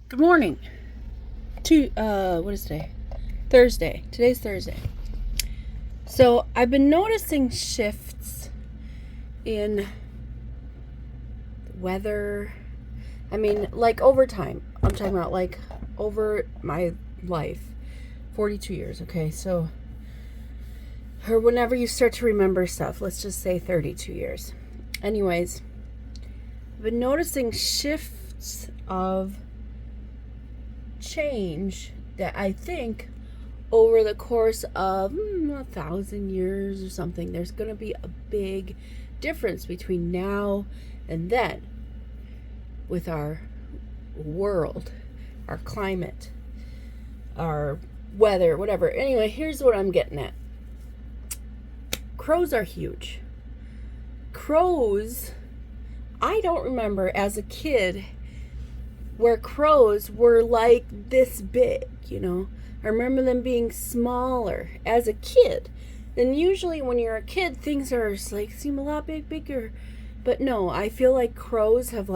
Good morning. What is today? Thursday. Today's Thursday. So I've been noticing shifts in the weather. I mean, like over time. I'm talking about like over my life. 42 years, okay? So, or whenever you start to remember stuff, let's just say 32 years. Anyways, I've been noticing shifts of change that I think over the course of 1,000 years or something, there's going to be a big difference between now and then with our world, our climate, our weather, whatever. Anyway, here's what I'm getting at. Crows are huge. Crows, I don't remember as a kid where crows were like this big, I remember them being smaller as a kid. Then usually when you're a kid, things are seem a lot bigger. But no, I feel like crows have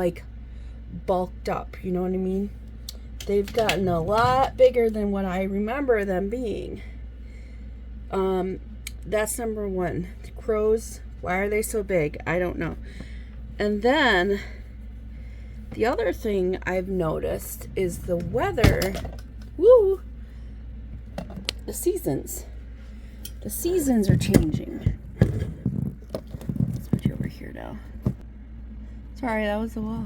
bulked up, you know what I mean? They've gotten a lot bigger than what I remember them being. That's number one. The crows, why are they so big? I don't know. And then the other thing I've noticed is the weather. The seasons. The seasons are changing. Let's put you over here now. Sorry, that was the wall.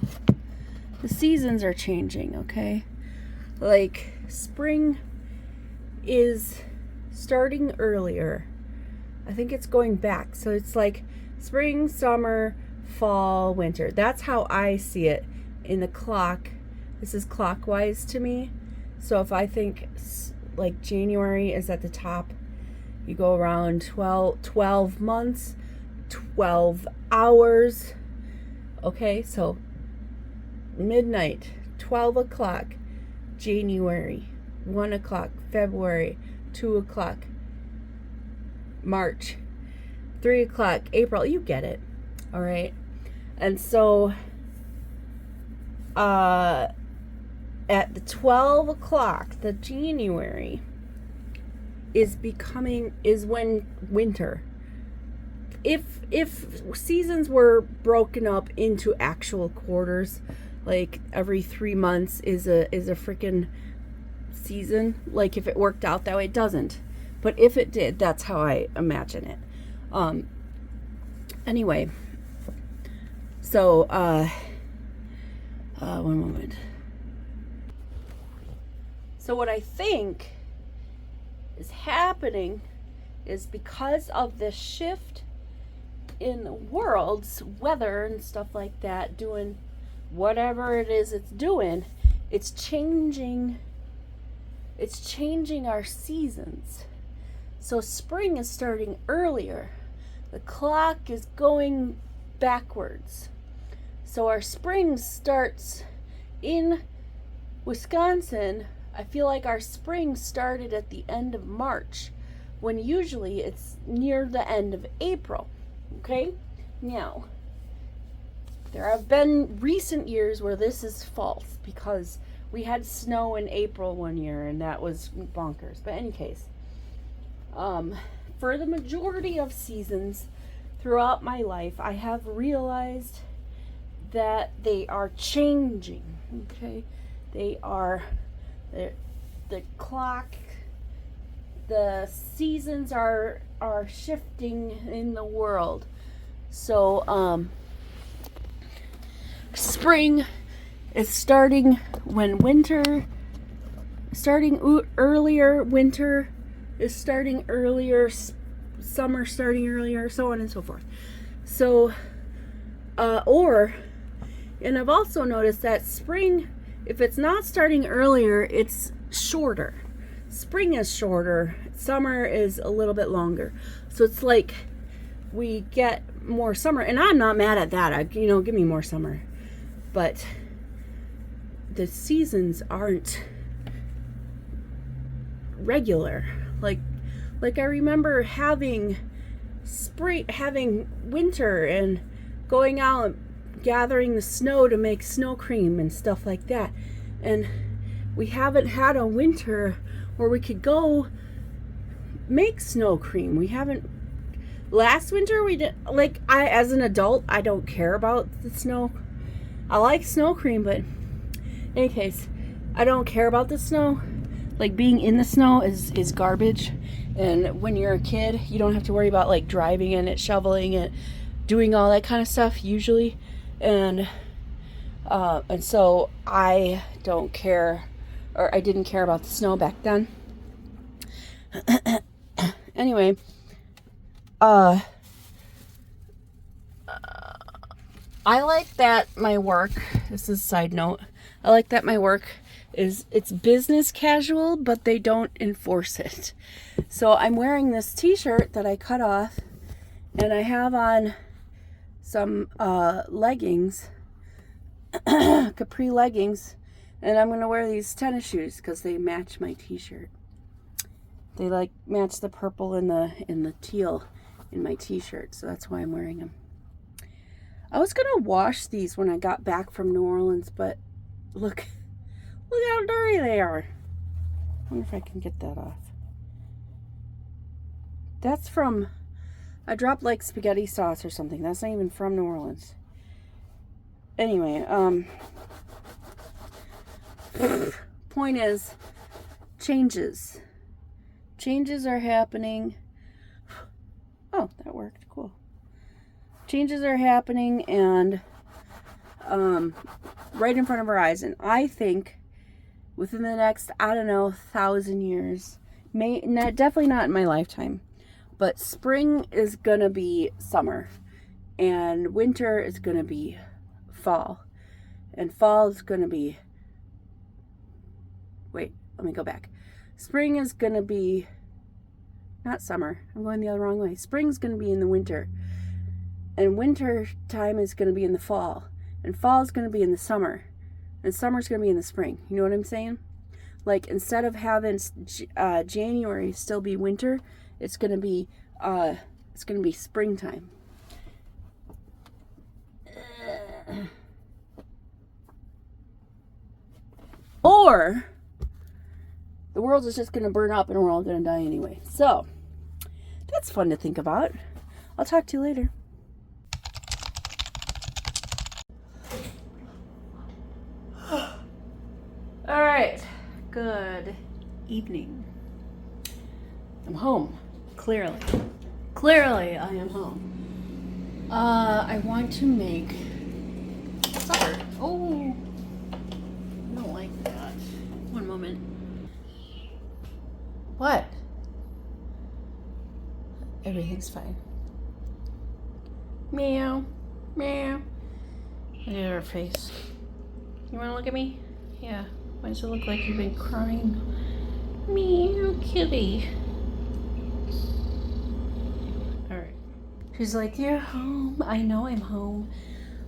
The seasons are changing, okay? Like, spring is starting earlier. I think it's going back. So it's like spring, summer, fall, winter. That's how I see it in the clock. This is clockwise to me. So if I think like January is at the top, you go around 12 months, 12 hours. Okay, so midnight, 12 o'clock, January, 1 o'clock, February, 2 o'clock, March, 3 o'clock, April. You get it. All right. And so at the 12 o'clock, the January is when winter. If seasons were broken up into actual quarters, like every 3 months is a freaking season, like if it worked out that way, it doesn't. But if it did, that's how I imagine it. Anyway, so one moment. So what I think is happening is because of this shift in the world's weather and stuff like that, doing whatever it is it's doing, it's changing our seasons. So spring is starting earlier. The clock is going backwards. So our spring starts in Wisconsin. I feel like our spring started at the end of March, when usually it's near the end of April. Okay? Now, there have been recent years where this is false, because we had snow in April one year, and that was bonkers. But in any case, for the majority of seasons throughout my life, I have realized that they are changing. Okay? They are... The clock, the seasons are shifting in the world. So spring is starting when earlier, winter is starting earlier, summer starting earlier, so on and so forth. So and I've also noticed that spring, if it's not starting earlier, it's shorter. Spring is shorter. Summer is a little bit longer. So it's like we get more summer. And I'm not mad at that. Give me more summer. But the seasons aren't regular. Like I remember having winter and going out and gathering the snow to make snow cream and stuff like that. And we haven't had a winter where we could go make snow cream. We haven't. Last winter we did, like, as an adult, I don't care about the snow. I like snow cream, but in any case, I don't care about the snow. Like, being in the snow is garbage. And when you're a kid, you don't have to worry about, like, driving in it, shoveling it, doing all that kind of stuff usually. And so I don't care, or I didn't care about the snow back then. Anyway, I like that my work, this is a side note, I like that my work it's business casual, but they don't enforce it. So I'm wearing this t-shirt that I cut off, and I have on some leggings, capri leggings, and I'm going to wear these tennis shoes because they match my t-shirt. They like match the purple and the teal in my t-shirt, so that's why I'm wearing them. I was gonna wash these when I got back from New Orleans, but look how dirty they are. I wonder if I can get that off. That's from, I dropped like spaghetti sauce or something. That's not even from New Orleans. Anyway, point is, changes are happening. Oh, that worked. Cool. Changes are happening, and right in front of our eyes. And I think within the next, 1,000 years, definitely not in my lifetime, but spring is gonna be summer, and winter is gonna be fall, and fall is gonna be, wait, let me go back. Spring is gonna be not summer. I'm going the other wrong way. Spring's going to be in the winter. And winter time is going to be in the fall. And fall is going to be in the summer. And summer's going to be in the spring. You know what I'm saying? Like, instead of having January still be winter, it's going to be springtime. Or the world is just going to burn up and we're all going to die anyway. So, that's fun to think about. I'll talk to you later. All right. Good evening. I'm home. Clearly. Clearly, I am home. I want to make supper. Oh, I don't like that. One moment. What? Everything's fine. Meow. Meow. Look at her face. You want to look at me? Yeah. Why does it look like you've been crying? Meow, kitty. Alright. She's like, you're home. I know I'm home.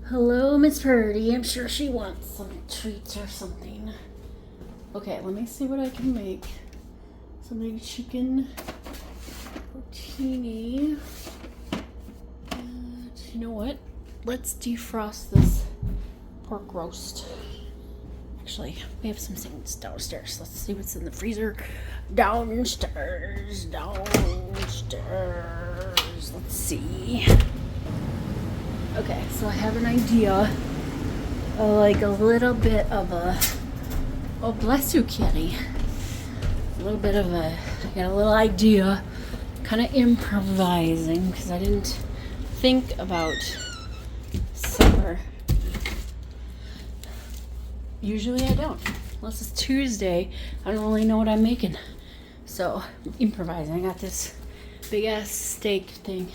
Hello, Miss Purdy. I'm sure she wants some treats or something. Okay, let me see what I can make. Something chicken rotini. And you know what? Let's defrost this pork roast. Actually, we have some things downstairs. Let's see what's in the freezer. Downstairs. Let's see. Okay, so I have an idea. Like a little bit of a... Oh, bless you, kitty. A little bit of a... I got a little idea. Kind of improvising because I didn't think about supper. Usually I don't. Unless it's Tuesday, I don't really know what I'm making. So, improvising. I got this big ass steak thing.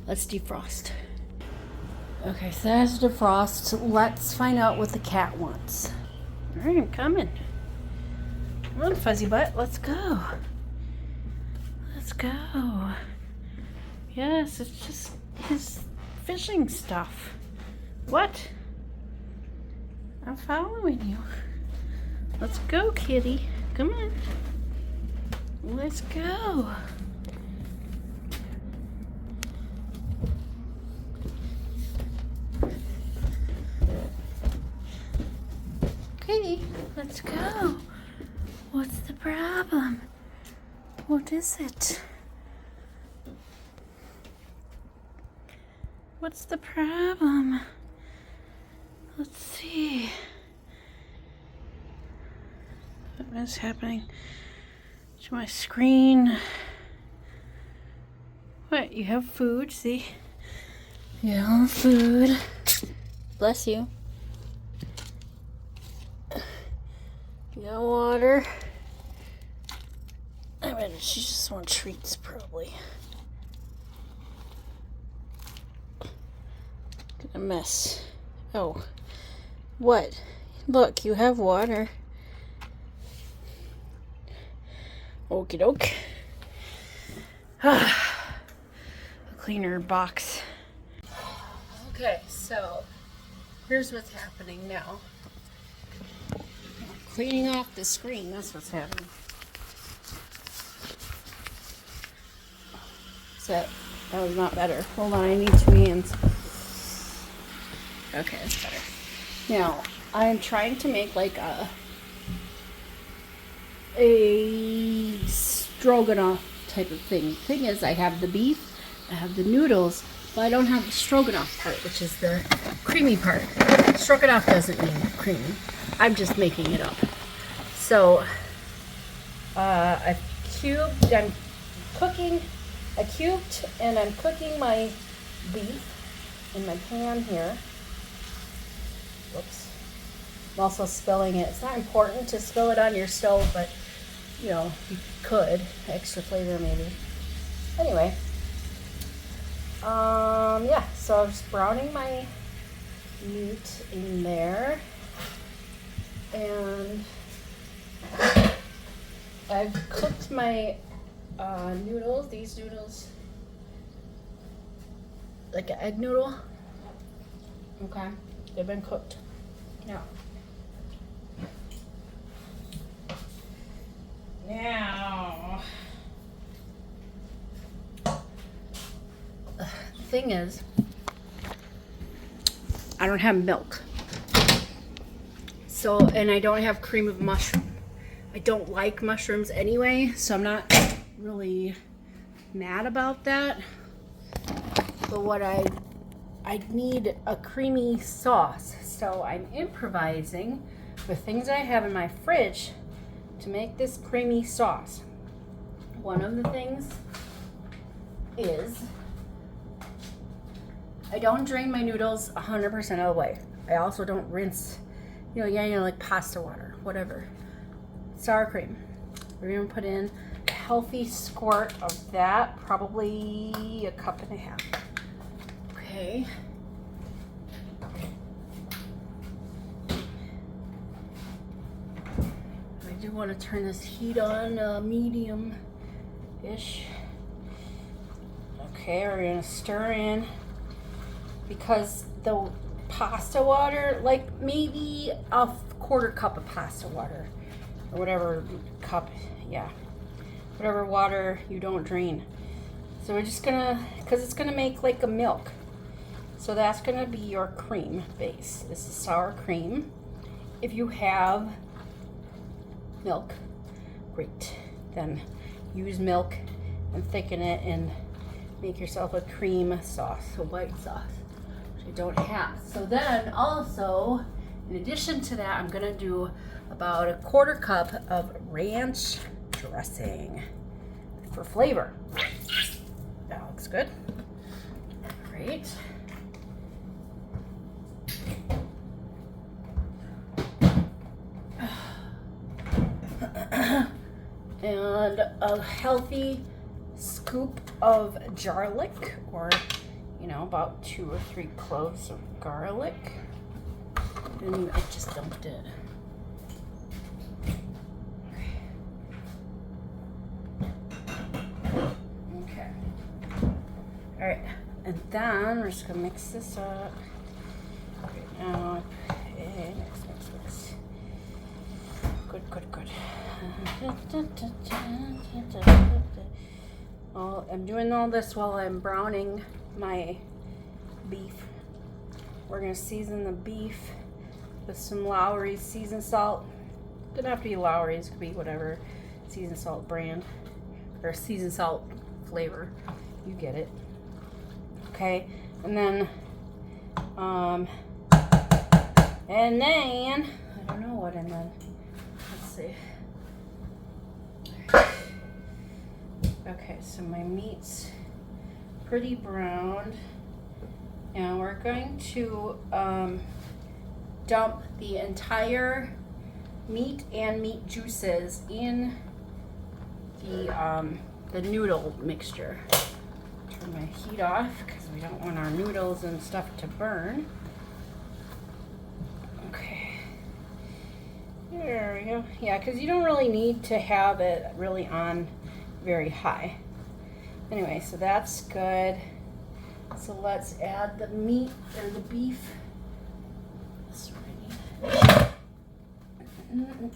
Let's defrost. Okay, so that's defrost. Let's find out what the cat wants. Alright, I'm coming. Come on, fuzzy butt. Let's go. Let's go. Yes, it's just his fishing stuff. What? I'm following you. Let's go, kitty. Come on. Let's go. Let's go. What's the problem? What is it? What's the problem? Let's see. What is happening to my screen? What? You have food, see? You have food. Bless you. You got water. I bet she just wants treats, probably. A mess. Oh. What? Look, you have water. Okie doke. A cleaner box. Okay, so here's what's happening now. Cleaning off the screen, that's what's happening. So that was not better. Hold on, I need 2 hands. Okay, that's better. Now, I'm trying to make like a stroganoff type of thing. Thing is, I have the beef, I have the noodles, but I don't have the stroganoff part, which is the creamy part. Stroganoff doesn't mean creamy. I'm just making it up. So, I cubed and I'm cooking my beef in my pan here. Whoops. I'm also spilling it. It's not important to spill it on your stove, but you know, you could. Extra flavor maybe. Anyway. Yeah, so I'm just browning my meat in there. And I've cooked my noodles. These noodles, like an egg noodle. Okay, they've been cooked. Now, the thing is, I don't have milk. So, and I don't have cream of mushroom. I don't like mushrooms anyway, so I'm not really mad about that. But what I need a creamy sauce. So I'm improvising with things I have in my fridge to make this creamy sauce. One of the things is I don't drain my noodles 100% of the way. I also don't rinse, you know, like pasta water, whatever. Sour cream. We're gonna put in a healthy squirt of that, probably 1.5 cups. Okay. I do want to turn this heat on medium-ish. Okay, we're gonna stir in because the pasta water, like maybe a 1/4 cup of pasta water or whatever cup, yeah, whatever water you don't drain. So we're just gonna, because it's gonna make like a milk. So that's gonna be your cream base. This is sour cream. If you have milk, great. Then use milk and thicken it and make yourself a cream sauce, a white sauce, which I don't have. So then also, in addition to that, I'm gonna do about a 1/4 cup of ranch dressing for flavor. That looks good. Great. And a healthy scoop of garlic, or you know, about 2 or 3 cloves of garlic. And I just dumped it. Okay. All right, and then we're just gonna mix this up. Right now, okay, mix. Good. Well, I'm doing all this while I'm browning my beef. We're gonna season the beef with some Lowry's seasoned salt, Doesn't have to be Lowry's, could be whatever seasoned salt brand or seasoned salt flavor. You get it. Okay, and then I don't know what, and then let's see. Okay, so my meat's pretty browned, and we're going to dump the entire meat and meat juices in the noodle mixture. Turn my heat off because we don't want our noodles and stuff to burn. Okay, there we go. Yeah, because you don't really need to have it really on very high. Anyway, so that's good. So let's add the meat or the beef. That's what I need.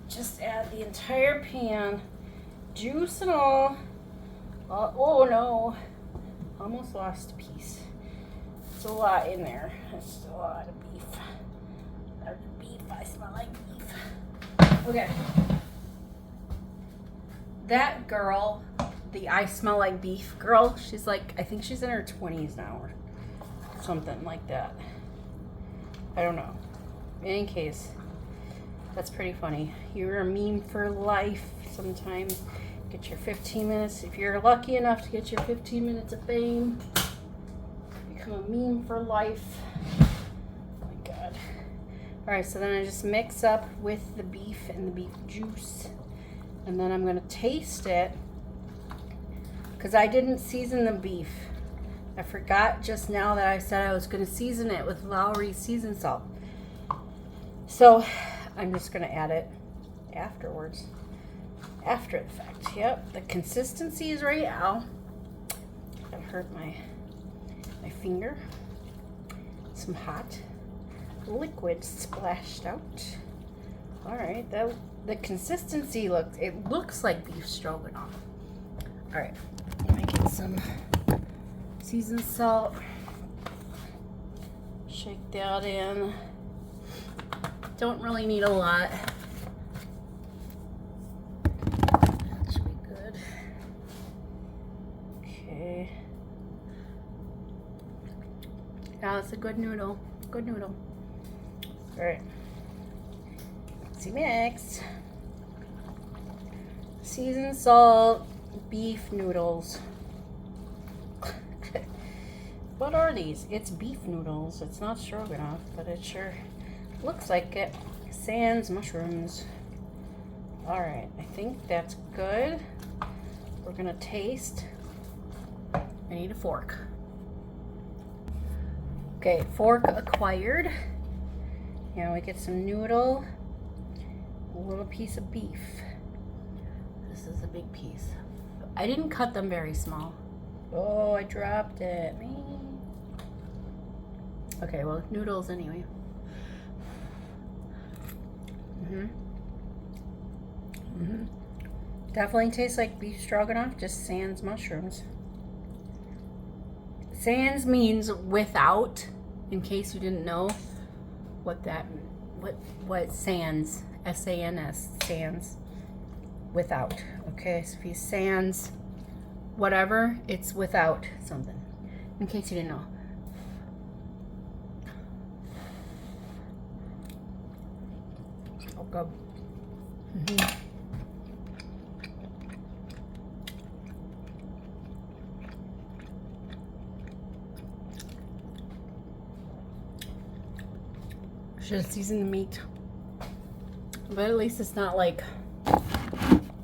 Just add the entire pan, juice and all. Oh no, almost lost a piece. It's a lot in there. It's a lot of beef. I smell like beef. Okay. That girl, the I smell like beef girl, she's like, I think she's in her 20s now or something like that. I don't know. In any case, that's pretty funny. You're a meme for life sometimes. Get your 15 minutes. If you're lucky enough to get your 15 minutes of fame, become a meme for life. Oh my God. All right, so then I just mix up with the beef and the beef juice. And then I'm gonna taste it because I didn't season the beef. I forgot just now that I said I was gonna season it with Lowry seasoned salt. So I'm just gonna add it afterwards, after the fact. Yep, the consistency is right now. That hurt my finger. Some hot liquid splashed out. All right, the consistency looks like beef stroganoff. All right, let me get some seasoned salt. Shake that in. Don't really need a lot. That should be good. Okay. Yeah, it's a good noodle. Good noodle. All right. Mix. Seasoned salt, beef noodles. What are these? It's beef noodles. It's not stroganoff, but it sure looks like it. Sans mushrooms. All right, I think that's good. We're gonna taste. I need a fork. Okay, fork acquired. Now we get some noodle. A little piece of beef. This is a big piece. I didn't cut them very small. Oh, I dropped it. Okay, well, noodles anyway. Definitely tastes like beef stroganoff, just sans mushrooms. Sans means without, in case you didn't know what sans, S-A-N-S, sans, without. Okay, so if you sans whatever, it's without something, in case you didn't know. Oh, go. Should have seasoned the meat. But at least it's not like,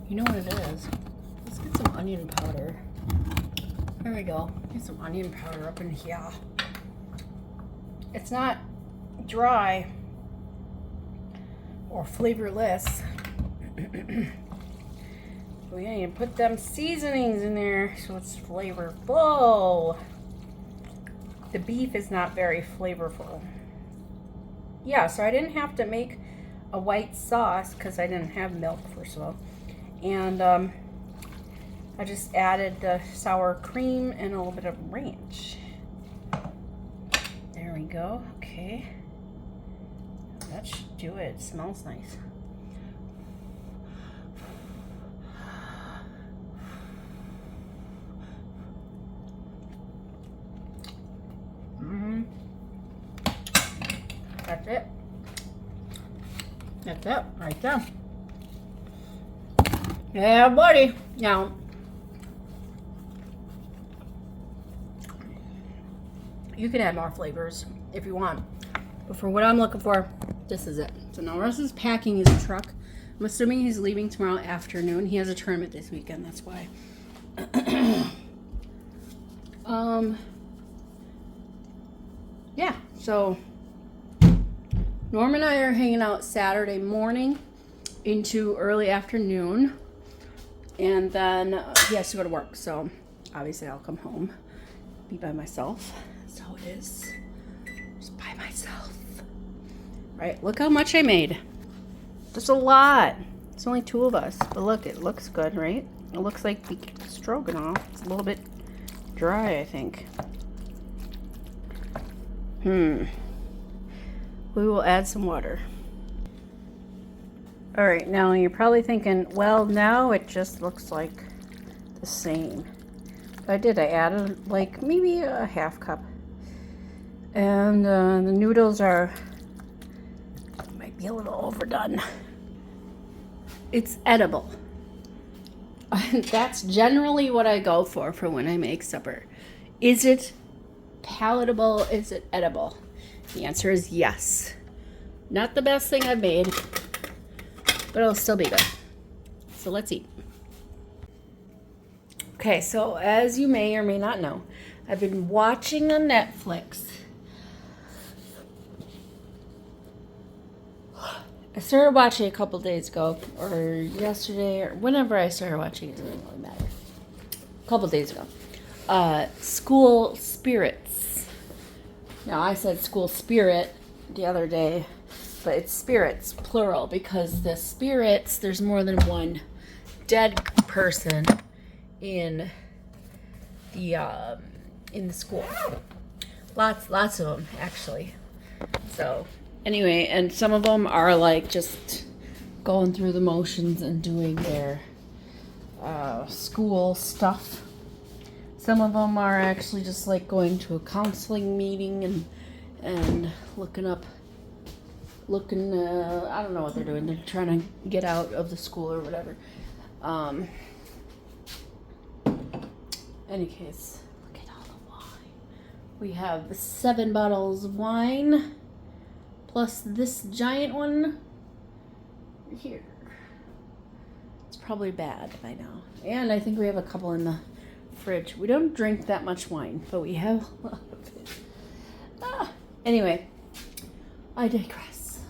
you know what it is. Let's get some onion powder. There we go. Get some onion powder up in here. It's not dry or flavorless. We need to put them seasonings in there so it's flavorful. The beef is not very flavorful. Yeah, so I didn't have to make a white sauce because I didn't have milk, first of all. And I just added the sour cream and a little bit of ranch. There we go. Okay. That should do it. It smells nice. That's it. That's it right there. Yeah, buddy. Now, you can add more flavors if you want. But for what I'm looking for, this is it. So now Russ is packing his truck. I'm assuming he's leaving tomorrow afternoon. He has a tournament this weekend, that's why. Yeah, so Norm and I are hanging out Saturday morning into early afternoon. And then he has to go to work. So obviously I'll come home, be by myself. That's how it is. Just by myself. Right, look how much I made. That's a lot. It's only 2 of us. But look, it looks good, right? It looks like the stroganoff. It's a little bit dry, I think. We will add some water. All right, now you're probably thinking, well, now it just looks like the same. But I did. I added like maybe a half cup. And the noodles might be a little overdone. It's edible. That's generally what I go for when I make supper. Is it palatable? Is it edible? The answer is yes. Not the best thing I've made, but it'll still be good. So let's eat. Okay, so as you may or may not know, I've been watching on Netflix. I started watching a couple days ago, or yesterday, or whenever I started watching, it doesn't really matter. A couple days ago. School Spirits. Now, I said school spirit the other day, but it's spirits, plural, because the spirits, there's more than one dead person in the school. Lots of them, actually. So, anyway, and some of them are like just going through the motions and doing their school stuff. Some of them are actually just like going to a counseling meeting and looking, I don't know what they're doing. They're trying to get out of the school or whatever. Any case, look at all the wine. We have 7 bottles of wine, plus this giant one here. It's probably bad by now. And I think we have a couple in the fridge. We don't drink that much wine, but we have a lot of it. Anyway, I digress.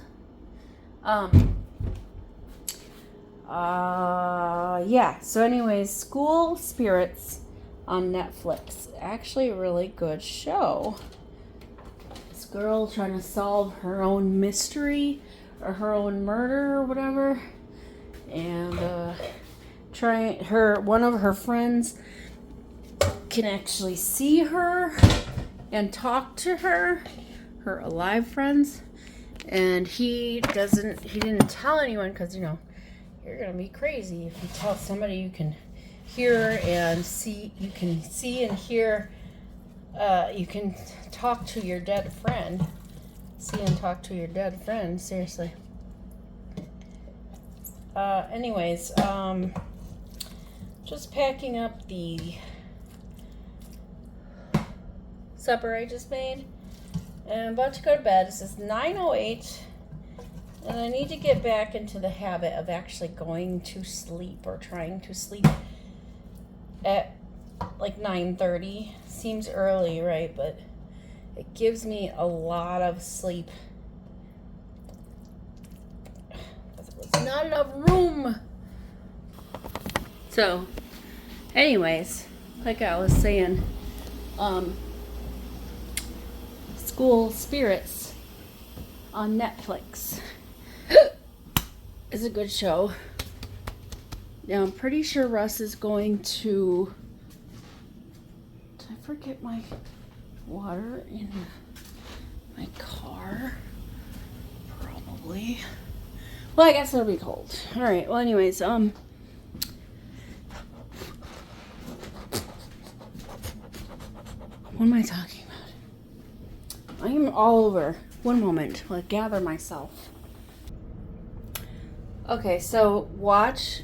Yeah, so anyways, School Spirits on Netflix. Actually a really good show. This girl trying to solve her own mystery or her own murder or whatever. And one of her friends can actually see her and talk to her alive friends. And he didn't tell anyone because, you know, you're going to be crazy if you tell somebody you can hear and see, you can see and hear, you can talk to your dead friend. See and talk to your dead friend, seriously. Anyways, just packing up the supper I just made. And I'm about to go to bed. This is 9:08. And I need to get back into the habit of actually going to sleep or trying to sleep at like 9:30. Seems early, right? But it gives me a lot of sleep. There's not enough room. So, anyways, like I was saying, School Spirits on Netflix is a good show. Now, I'm pretty sure Russ is going to... Did I forget my water in my car? Probably. probably. Well, I guess it'll be cold. All right. Well, anyways, what am I talking about? I am all over. One moment. I'll gather myself. Okay, so watch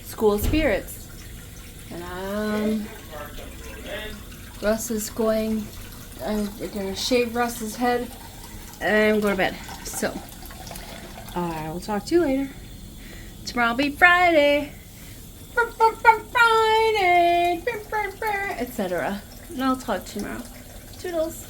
School of Spirits. And Russ is going, I'm gonna shave Russ's head and go to bed. So I will talk to you later. Tomorrow will be Friday. Friday, etc. And I'll talk to you tomorrow. Toodles.